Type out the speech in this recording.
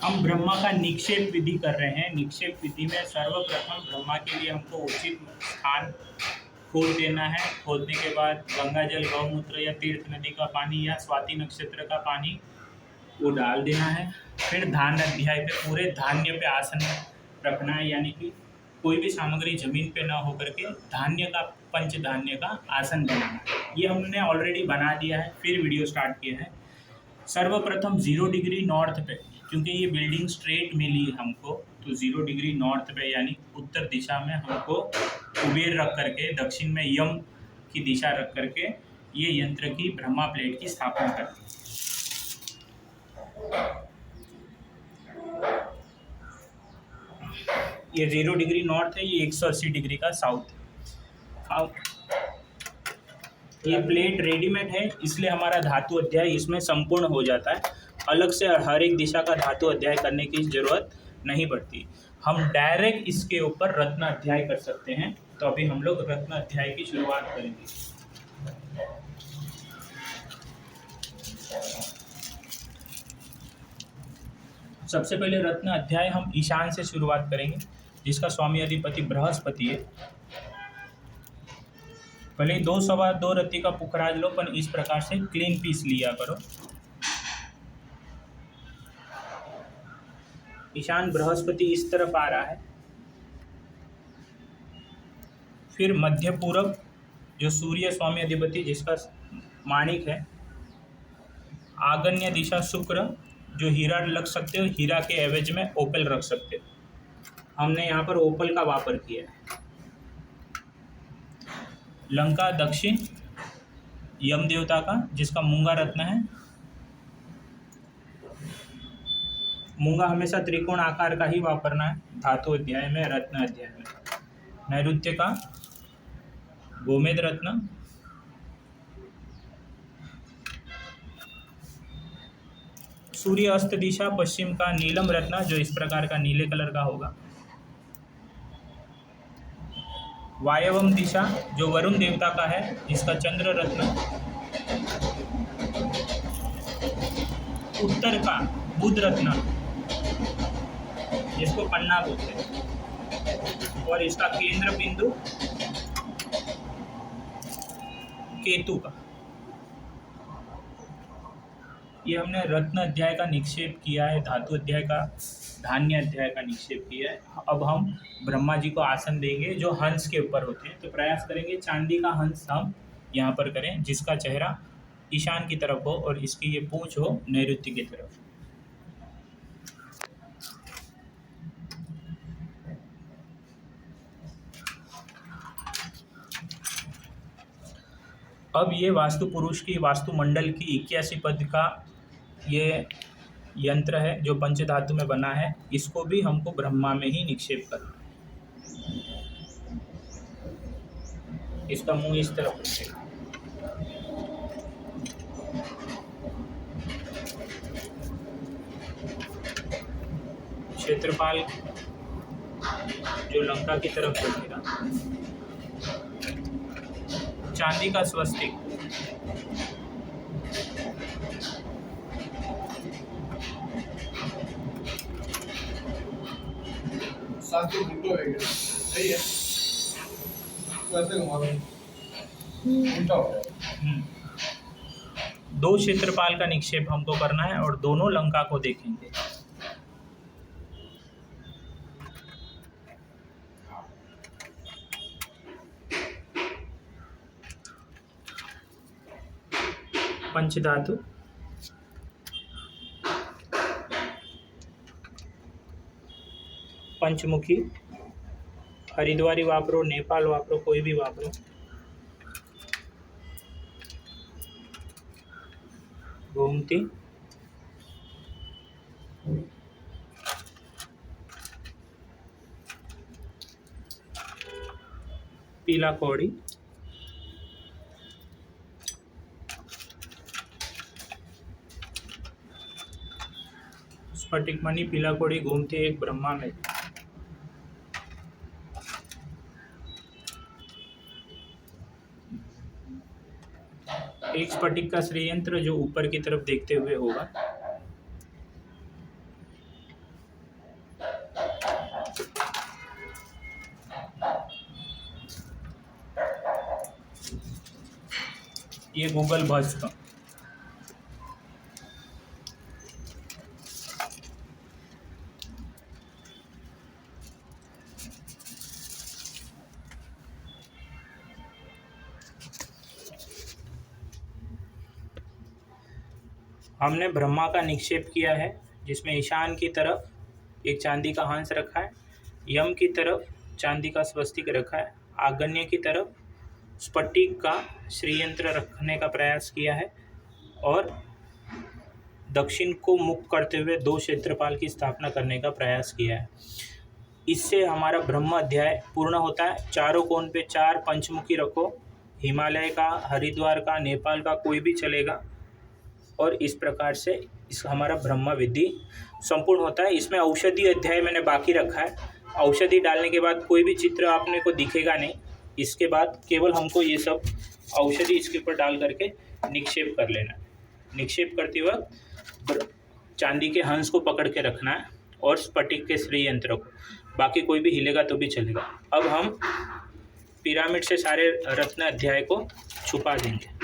हम ब्रह्मा का निक्षेप विधि कर रहे हैं। निक्षेप विधि में सर्वप्रथम ब्रह्मा के लिए हमको उचित स्थान खोद देना है। खोदने के बाद गंगा जल, गौमूत्र या तीर्थ नदी का पानी या स्वाति नक्षत्र का पानी वो डाल देना है। फिर धान्य अध्याय पे पूरे धान्य पे आसन रखना है, यानी कि कोई भी सामग्री जमीन पे ना होकर के धान्य का, पंच धान्य का आसन बनाना है। ये हमने ऑलरेडी बना दिया है, फिर वीडियो स्टार्ट किया है। सर्वप्रथम 0 डिग्री नॉर्थ पे, क्योंकि ये बिल्डिंग स्ट्रेट मिली हमको, तो 0 डिग्री नॉर्थ पे यानी उत्तर दिशा में हमको कुबेर रख करके, दक्षिण में यम की दिशा रख करके ये यंत्र की ब्रह्मा प्लेट की स्थापना करनी है। ये 0 डिग्री नॉर्थ है, ये 180 डिग्री का साउथ है। ये प्लेट रेडीमेड है, इसलिए हमारा धातु अध्याय इसमें संपूर्ण हो जाता है। अलग से हर एक दिशा का धातु अध्याय करने की ज़रूरत नहीं पड़ती। हम डायरेक्ट इसके ऊपर रत्न अध्याय कर सकते हैं। तो अभी हम लोग रत्न अध्याय की शुरुआत करेंगे। सबसे पहले रत्न अध्याय हम ईशान से शुरुआत करेंगे, जिसका स्वामी अधिपति बृहस्पति है। भले 2 सवा 2 रत्ती का पुखराज लो, पर इस प्रकार से क्लीन पीस लिया करो। ईशान बृहस्पति इस तरफ आ रहा है। फिर मध्य पूरब जो सूर्य स्वामी अधिपति जिसका माणिक है। आग्नेय दिशा शुक्र, जो हीरा लग सकते हो, हीरा के एवज में ओपल रख सकते हो। हमने यहाँ पर ओपल का वापर किया है। लंका दक्षिण यम देवता का, जिसका मूंगा रत्न है। मूंगा हमेशा त्रिकोण आकार का ही वापरना है धातु अध्याय में, रत्न अध्याय में। नैऋत्य का गोमेद रत्न। सूर्य अस्त दिशा पश्चिम का नीलम रत्न, जो इस प्रकार का नीले कलर का होगा। वायवम दिशा जो वरुण देवता का है, जिसका चंद्र रत्न। उत्तर का बुध रत्न, जिसको पन्ना बोलते हैं, और इसका केंद्र बिंदु केतु का। ये हमने रत्न अध्याय का निक्षेप किया है, धातु अध्याय का, धान्य अध्याय का निक्षेप किया है। अब हम ब्रह्मा जी को आसन देंगे जो हंस के ऊपर होते हैं। तो प्रयास करेंगे चांदी का हंस हम यहाँ पर करें, जिसका चेहरा ईशान की तरफ हो और इसकी ये पूंछ हो नैऋत्य की तरफ। अब ये वास्तु पुरुष की, वास्तु मंडल की 81 पद का ये यंत्र है जो पंचधातु में बना है। इसको भी हमको ब्रह्मा में ही निक्षेप करना है। इसका मुंह इस तरफ रखेगा। क्षेत्रपाल जो लंका की तरफ रखेगा। चांदी का स्वस्तिक, सही है, वैसे घुमा उल्टा हो गया। 2 क्षेत्रपाल का निक्षेप हमको करना है और दोनों लंका को देखेंगे। पंचधातु, पंचमुखी, हरिद्वारी वापरो, नेपाल वापरो, कोई भी वापरो। गोमती, पीला कौड़ी, स्फटिक मणि, पीला कौड़ी, गोमती एक ब्रह्मा में। एक स्फटिक का श्रीयंत्र जो ऊपर की तरफ देखते हुए होगा। ये गूगल भस्म। हमने ब्रह्मा का निक्षेप किया है, जिसमें ईशान की तरफ एक चांदी का हंस रखा है, यम की तरफ चांदी का स्वस्तिक रखा है, आग्नेय की तरफ स्फटिक का श्रीयंत्र रखने का प्रयास किया है और दक्षिण को मुख करते हुए 2 क्षेत्रपाल की स्थापना करने का प्रयास किया है। इससे हमारा ब्रह्म अध्याय पूर्ण होता है। चारों कोण पे 4 पंचमुखी रखो, हिमालय का, हरिद्वार का, नेपाल का, कोई भी चलेगा। और इस प्रकार से इस हमारा ब्रह्म विधि संपूर्ण होता है। इसमें औषधि अध्याय मैंने बाकी रखा है। औषधि डालने के बाद कोई भी चित्र आपने को दिखेगा नहीं। इसके बाद केवल हमको ये सब औषधि इसके ऊपर डाल करके निक्षेप कर लेना है। निक्षेप करते वक्त चांदी के हंस को पकड़ के रखना है और स्फटिक के श्रीयंत्र को, बाकी कोई भी हिलेगा तो भी चलेगा। अब हम पिरामिड से सारे रत्न अध्याय को छुपा देंगे।